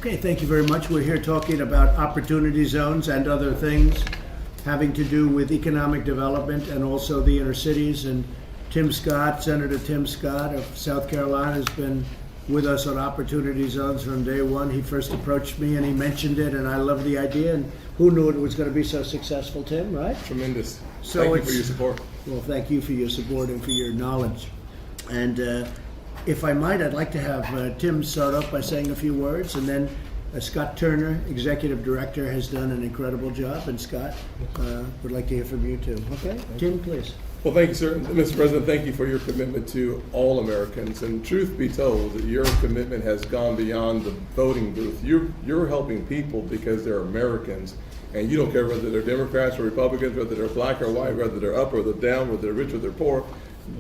Okay, thank you very much. We're here talking about opportunity zones and other things having to do with economic development and also the inner cities. And Tim Scott, Senator Tim Scott of South Carolina, has been with us on opportunity zones from day one. He first approached me and he mentioned it, and I love the idea. And who knew it was going to be so successful, Tim, right? Tremendous. So thank you for your support. Well, thank you for your support and for your knowledge. And if I might, I'd like to have Tim start off by saying a few words, and then Scott Turner, Executive Director, has done an incredible job, and Scott would like to hear from you too. Okay, Tim, please. Well, thank you, sir. Mr. President, thank you for your commitment to all Americans. And truth be told, your commitment has gone beyond the voting booth. You're helping people because they're Americans, and you don't care whether they're Democrats or Republicans, whether they're black or white, whether they're up or they're down, whether they're rich or they're poor.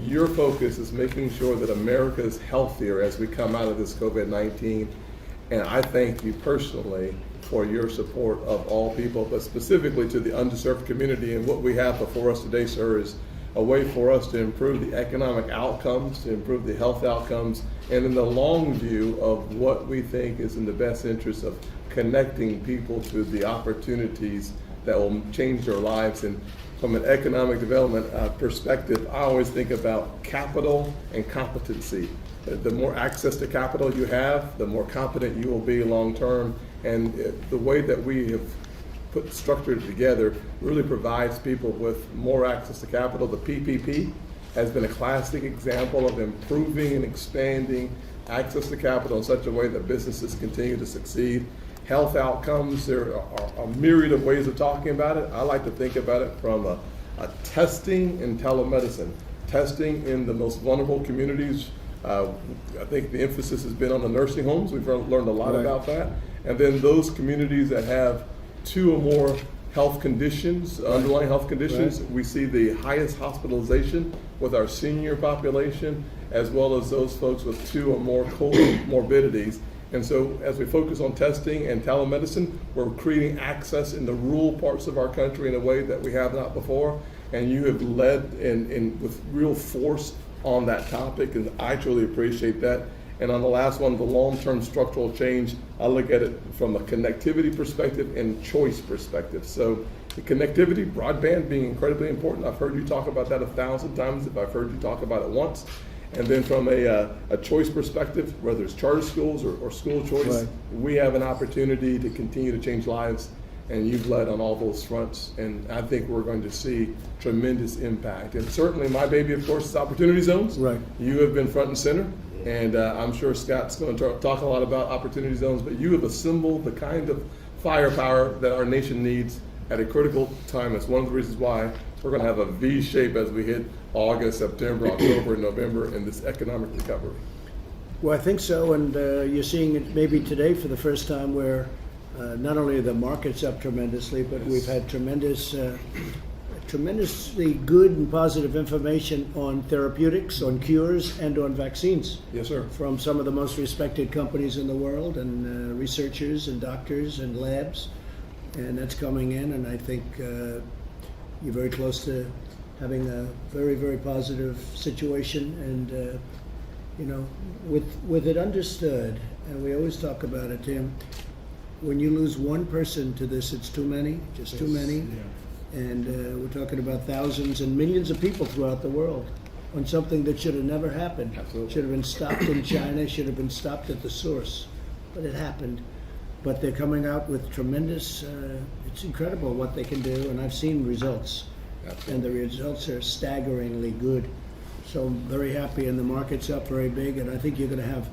Your focus is making sure that America is healthier as we come out of this COVID-19. And I thank you personally for your support of all people, but specifically to the underserved community. And what we have before us today, sir, is a way for us to improve the economic outcomes, to improve the health outcomes, and in the long view of what we think is in the best interest of connecting people to the opportunities that will change their lives. And from an economic development perspective, I always think about capital and competency. The more access to capital you have, the more competent you will be long term. And the way that we have structured it together really provides people with more access to capital. The PPP has been a classic example of improving and expanding access to capital in such a way that businesses continue to succeed. Health outcomes, there are a myriad of ways of talking about it. I like to think about it from a testing and telemedicine. Testing in the most vulnerable communities. I think the emphasis has been on the nursing homes. We've learned a lot about that. And then those communities that have two or more health conditions, underlying health conditions, we see the highest hospitalization with our senior population, as well as those folks with two or more comorbidities. And so as we focus on testing and telemedicine, we're creating access in the rural parts of our country in a way that we have not before. And you have led with real force on that topic, and I truly appreciate that. And on the last one, the long-term structural change, I look at it from a connectivity perspective and choice perspective. So the connectivity, broadband being incredibly important. I've heard you talk about that 1,000 times if I've heard you talk about it once. And then from a choice perspective, whether it's charter schools or school choice, we have an opportunity to continue to change lives, and you've led on all those fronts. And I think we're going to see tremendous impact. And certainly my baby, of course, is opportunity zones. Right. You have been front and center. And I'm sure Scott's going to talk a lot about opportunity zones, but you have assembled the kind of firepower that our nation needs at a critical time. It's one of the reasons why we're going to have a V shape as we hit August, September, October, November in this economic recovery. Well, I think so, and you're seeing it maybe today for the first time where not only are the markets up tremendously, but we've had tremendously good and positive information on therapeutics, on cures, and on vaccines. Yes, sir. From some of the most respected companies in the world, and researchers and doctors and labs, and that's coming in, and I think you're very close to having a very, very positive situation, and with it understood, and we always talk about it, Tim, when you lose one person to this, it's too many, just too many. Yeah. And we're talking about thousands and millions of people throughout the world on something that should have never happened. Absolutely. Should have been stopped in China, should have been stopped at the source, but it happened. But they're coming out with tremendous, it's incredible what they can do, and I've seen results. Absolutely. And the results are staggeringly good. So I'm very happy, and the market's up very big, and I think you're going to have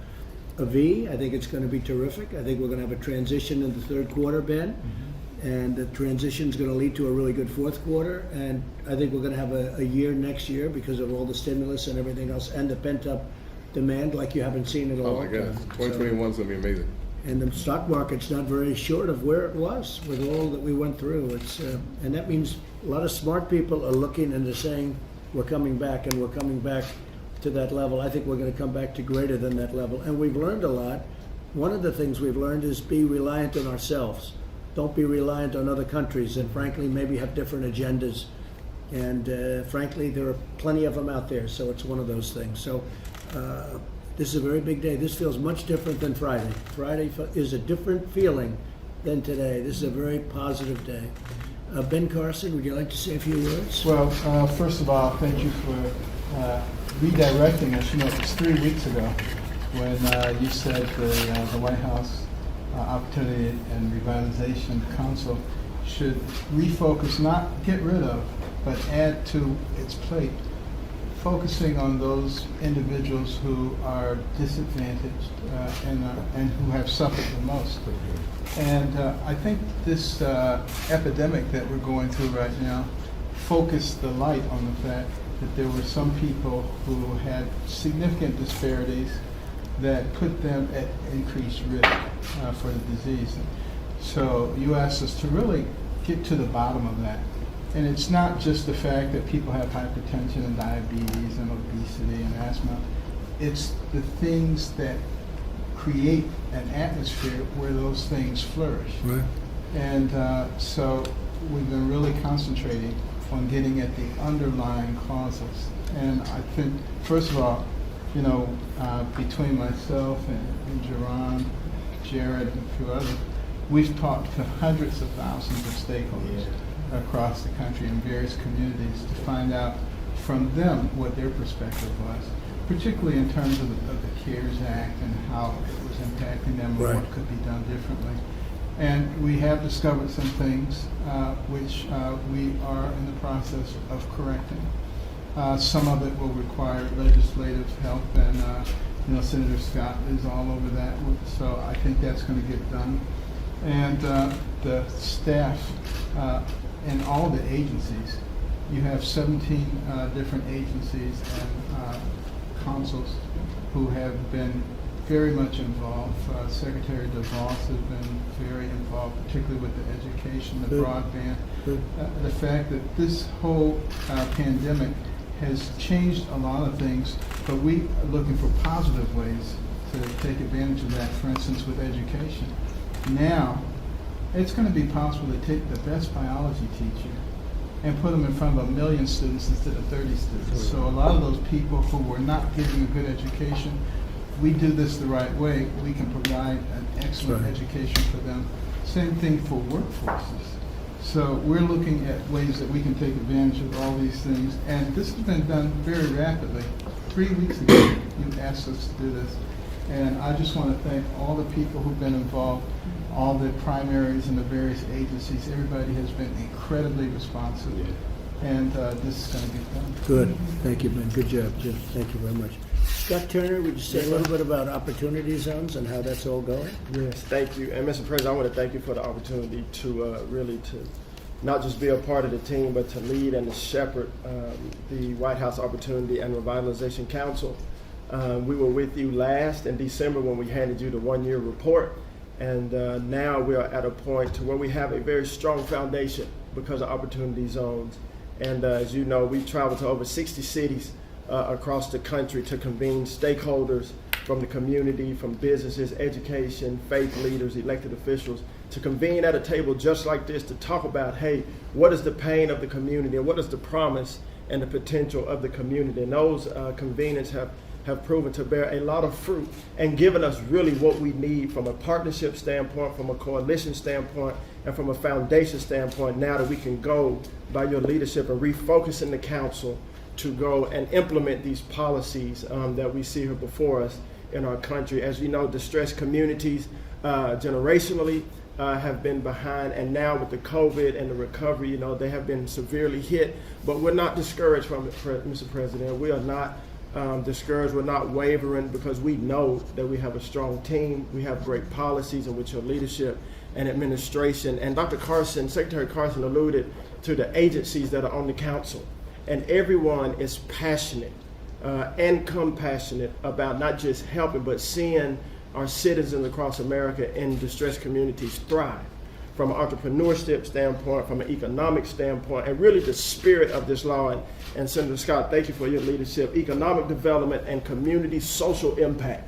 a V. I think it's going to be terrific. I think we're going to have a transition in the third quarter, Ben. Mm-hmm. And the transition is going to lead to a really good fourth quarter. And I think we're going to have a year next year because of all the stimulus and everything else and the pent-up demand like you haven't seen in a long time. Oh my God, 2021 is going to be amazing. And the stock market's not very short of where it was with all that we went through. And that means a lot of smart people are looking and they're saying, we're coming back, and we're coming back to that level. I think we're going to come back to greater than that level. And we've learned a lot. One of the things we've learned is be reliant on ourselves. Don't be reliant on other countries and frankly maybe have different agendas. And frankly, there are plenty of them out there, so it's one of those things. So This is a very big day. This feels much different than Friday. Friday is a different feeling than today. This is a very positive day. Ben Carson, would you like to say a few words? Well, first of all, thank you for redirecting us. You know, it was 3 weeks ago when you said the White House Opportunity and Revitalization Council should refocus, not get rid of, but add to its plate, focusing on those individuals who are disadvantaged and who have suffered the most. And I think this epidemic that we're going through right now focused the light on the fact that there were some people who had significant disparities that put them at increased risk for the disease. So you asked us to really get to the bottom of that. And it's not just the fact that people have hypertension and diabetes and obesity and asthma. It's the things that create an atmosphere where those things flourish. Right. And so we've been really concentrating on getting at the underlying causes. And I think, first of all, you know, between myself and Jerron, Jared, and a few others, we've talked to hundreds of thousands of stakeholders across the country in various communities to find out from them what their perspective was, particularly in terms of the CARES Act and how it was impacting them and what could be done differently. And we have discovered some things which we are in the process of correcting. Some of it will require legislative help, and you know, Senator Scott is all over that, so I think that's going to get done. And the staff in all the agencies, you have 17 different agencies and councils who have been very much involved. Secretary DeVos has been very involved, particularly with the education, the broadband. The fact that this whole pandemic has changed a lot of things, but we are looking for positive ways to take advantage of that. For instance, with education. Now, it's going to be possible to take the best biology teacher and put them in front of 1 million students instead of 30 students. So a lot of those people who were not getting a good education, we do this the right way, we can provide an excellent education for them. Same thing for workforces. So we're looking at ways that we can take advantage of all these things. And this has been done very rapidly. 3 weeks ago, you asked us to do this. And I just want to thank all the people who've been involved, all the primaries and the various agencies. Everybody has been incredibly responsive. And this is going to be fun. Good. Thank you, Ben. Good job, Jim. Thank you very much. Scott Turner, would you say a little bit about opportunity zones and how that's all going? Yes, thank you. And Mr. President, I want to thank you for the opportunity to really to not just be a part of the team, but to lead and to shepherd the White House Opportunity and Revitalization Council. We were with you last in December when we handed you the one-year report, and now we are at a point to where we have a very strong foundation because of opportunity zones. And as you know, we traveled to over 60 cities across the country to convene stakeholders from the community, from businesses, education, faith leaders, elected officials, to convene at a table just like this to talk about, hey, what is the pain of the community and what is the promise and the potential of the community? And those convenings have proven to bear a lot of fruit and given us really what we need from a partnership standpoint, from a coalition standpoint, and from a foundation standpoint now that we can go by your leadership and refocus in the council to go and implement these policies that we see here before us in our country. As you know, distressed communities generationally have been behind, and now with the COVID and the recovery, you know, they have been severely hit, but we're not discouraged from it, Mr. President. We are not discouraged, we're not wavering, because we know that we have a strong team, we have great policies, and with your leadership and administration. And Dr. Carson, Secretary Carson alluded to the agencies that are on the council, and everyone is passionate and compassionate about not just helping, but seeing our citizens across America in distressed communities thrive from an entrepreneurship standpoint, from an economic standpoint, and really the spirit of this law. And Senator Scott, thank you for your leadership, economic development and community social impact.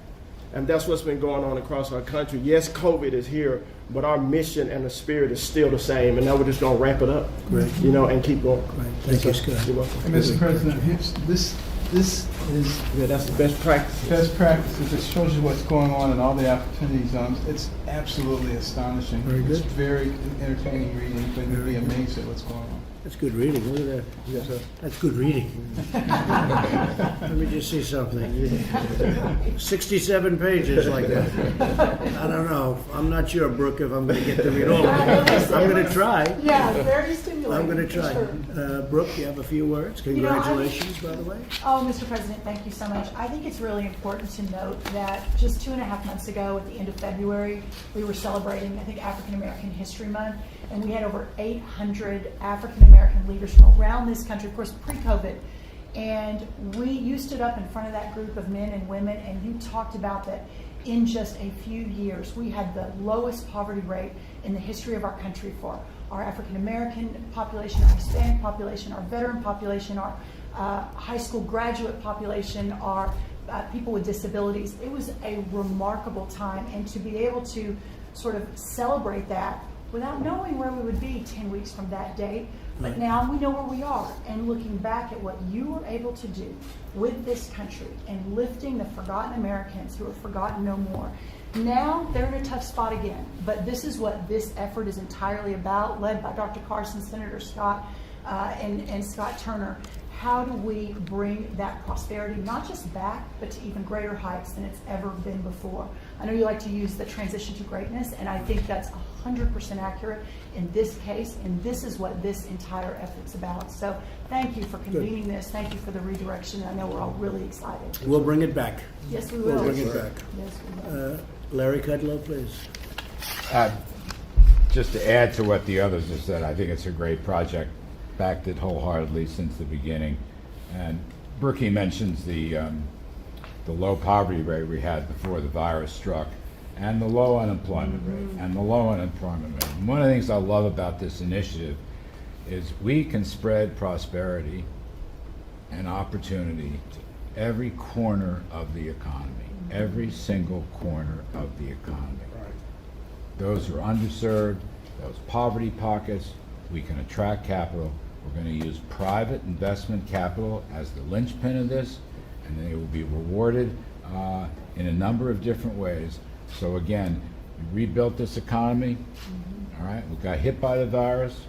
And that's what's been going on across our country. Yes, COVID is here, but our mission and the spirit is still the same. And now we're just going to wrap it up, Great. You know, and keep going. Great. Thank you, Scott. You're welcome. And Mr. President, this This is Yeah, that's the best practice. best practices. It shows you what's going on in all the opportunity zones. It's absolutely astonishing. Very good. It's very entertaining reading, but you'll be amazed at what's going on. That's good reading. Look at that. That's good reading. Let me just see something. 67 pages like that. I don't know. I'm not sure, Brooke, if I'm going to get to read all of it. I'm going to try. Yeah, very stimulating. I'm going to for try. sure. Brooke, you have a few words. Congratulations, by the way. Oh, Mr. President, thank you so much. I think it's really important to note that just 2.5 months ago, at the end of February, we were celebrating, I think, African American History Month, and we had over 800 African American leaders from around this country, of course, pre-COVID. And you stood up in front of that group of men and women, and you talked about that in just a few years, we had the lowest poverty rate in the history of our country for our African American population, our Hispanic population, our veteran population, our high school graduate population, our people with disabilities. It was a remarkable time, and to be able to sort of celebrate that without knowing where we would be 10 weeks from that date. But now we know where we are, and looking back at what you were able to do with this country and lifting the forgotten Americans who are forgotten no more. Now they're in a tough spot again, but this is what this effort is entirely about, led by Dr. Carson, Senator Scott, and Scott Turner. How do we bring that prosperity not just back, but to even greater heights than it's ever been before? I know you like to use the transition to greatness, and I think that's 100% accurate in this case, and this is what this entire effort's about. So thank you for convening this. Thank you for the redirection. I know we're all really excited. We'll bring it back. Yes, we will. We'll bring it back. Yes, we will. Larry Kudlow, please. Just to add to what the others have said, I think it's a great project. Backed it wholeheartedly since the beginning. And Brookie mentions the low poverty rate we had before the virus struck, and the low unemployment rate, and the low unemployment rate. And one of the things I love about this initiative is we can spread prosperity and opportunity to every corner of the economy, every single corner of the economy. Those who are underserved, those poverty pockets, we can attract capital. We're going to use private investment capital as the linchpin of this, and they will be rewarded in a number of different ways. So again, we rebuilt this economy, all right? We got hit by the virus,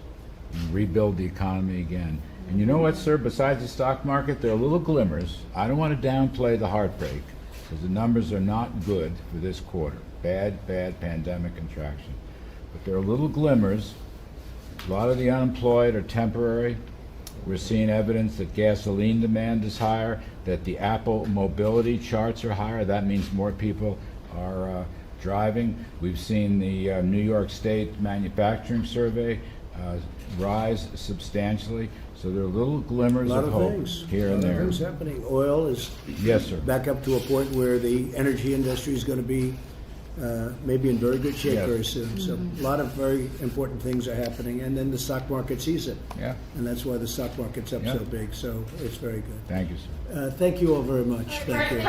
and rebuild the economy again. And you know what, sir? Besides the stock market, there are little glimmers. I don't want to downplay the heartbreak, because the numbers are not good for this quarter. Bad pandemic contraction. But there are little glimmers. A lot of the unemployed are temporary. We're seeing evidence that gasoline demand is higher, that the Apple mobility charts are higher. That means more people are driving. We've seen the New York State manufacturing survey rise substantially. So there are little glimmers of hope here and there. A lot of things happening. Oil is Yes, sir. back up to a point where the energy industry is going to be maybe in very good shape Yes. very soon. So a lot of very important things are happening, and then the stock market sees it, Yeah. and that's why the stock market's up Yeah. so big. So it's very good. Thank you, sir. Thank you all very much. Thank you.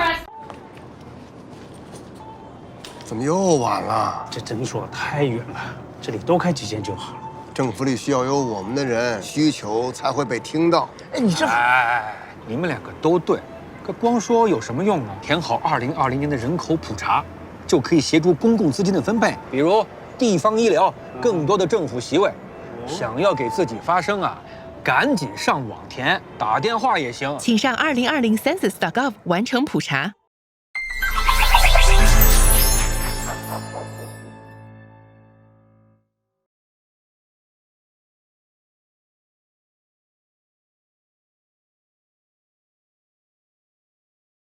怎么又晚了？这诊所太远了，这里多开几间就好了。政府里需要有我们的人，需求才会被听到。哎，你这……哎，你们两个都对，可光说有什么用呢？填好2020年的人口普查，就可以协助公共资金的分配，比如地方医疗、更多的政府席位。想要给自己发声啊，赶紧上网填，打电话也行。请上2020census.gov 完成普查。